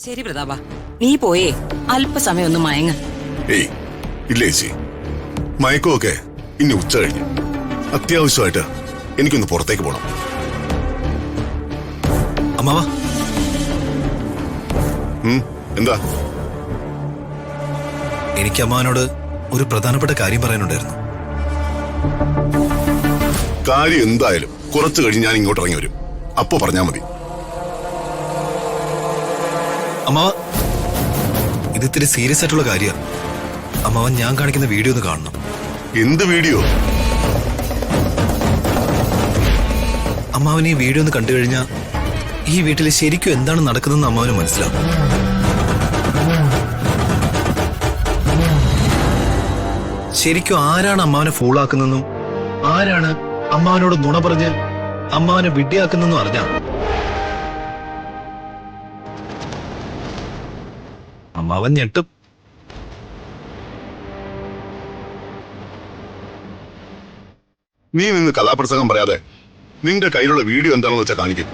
ശരി പ്രതാപ, നീ പോയേ അല്പസമയം ഒന്ന് മയങ്ങ. ഏയ് ഇല്ല ചേച്ചി, മയക്കമൊക്കെ ഇനി ഉച്ച കഴിഞ്ഞു. അത്യാവശ്യമായിട്ട് എനിക്കൊന്ന് പുറത്തേക്ക് പോണം. അമ്മാവാ, എന്താ? എനിക്ക് അമ്മാവനോട് ഒരു പ്രധാനപ്പെട്ട കാര്യം പറയാനുണ്ടായിരുന്നു. കാര്യം എന്തായാലും കുറച്ചു കഴിഞ്ഞ് ഞാൻ ഇങ്ങോട്ട് ഇറങ്ങി വരും. അപ്പോ പറഞ്ഞാ മതി. അമ്മാവ, ഇത് ഇത്തിരി സീരിയസ് ആയിട്ടുള്ള കാര്യമാണ്. അമ്മാവൻ ഞാൻ കാണിക്കുന്ന വീഡിയോ ഒന്ന് കാണണം. എന്ത് വീഡിയോ? അമ്മാവൻ ഈ വീഡിയോ ഒന്ന് കണ്ടു കഴിഞ്ഞാൽ ഈ വീട്ടിൽ ശരിക്കും എന്താണ് നടക്കുന്നതെന്ന് അമ്മാവന് മനസ്സിലാവും. ശരിക്കും ആരാണ് അമ്മാവനെ ഫൂളാക്കുന്നതെന്നും ആരാണ് അമ്മാവനോട് നുണ പറഞ്ഞ് അമ്മാവനെ വിഡ്ഢിയാക്കുന്നെന്നും അറിഞ്ഞാ അമ്മാവൻ ഞെട്ടും. നീ നിന്ന് കഥാപ്രസംഗം പറയാതെ നിന്റെ കയ്യിലുള്ള വീഡിയോ എന്താണെന്ന് വെച്ചാൽ കാണിക്കും.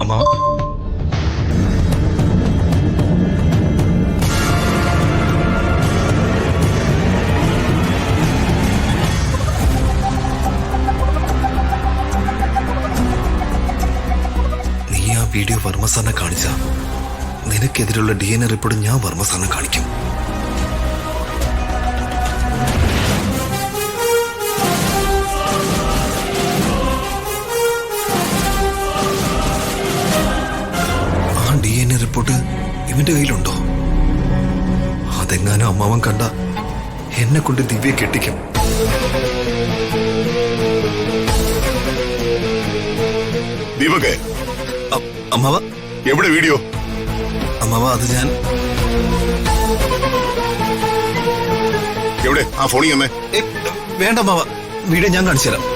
അമ്മാവ, നീ ആ വീഡിയോ വർമ്മ സാറിനെ കാണിച്ച നിനക്കെതിരെയുള്ള DNA റിപ്പോർട്ട് ഞാൻ വർമ്മ സാറിനെ കാണിക്കും. DNA റിപ്പോർട്ട് ഇവന്റെ കയ്യിലുണ്ടോ? അതെങ്ങാനും അമ്മാവൻ കണ്ട എന്നെ കൊണ്ട് ദിവ്യ കെട്ടിക്കും. ദീപകേ, അമ്മാവ, എവിടെ വീഡിയോ? അമ്മാവ, അത് ഞാൻ എവിടെ? ആ ഫോണിൽ തന്നെ. വേണ്ട അമ്മാവ, വീഡിയോ ഞാൻ കാണിച്ചു തരാം.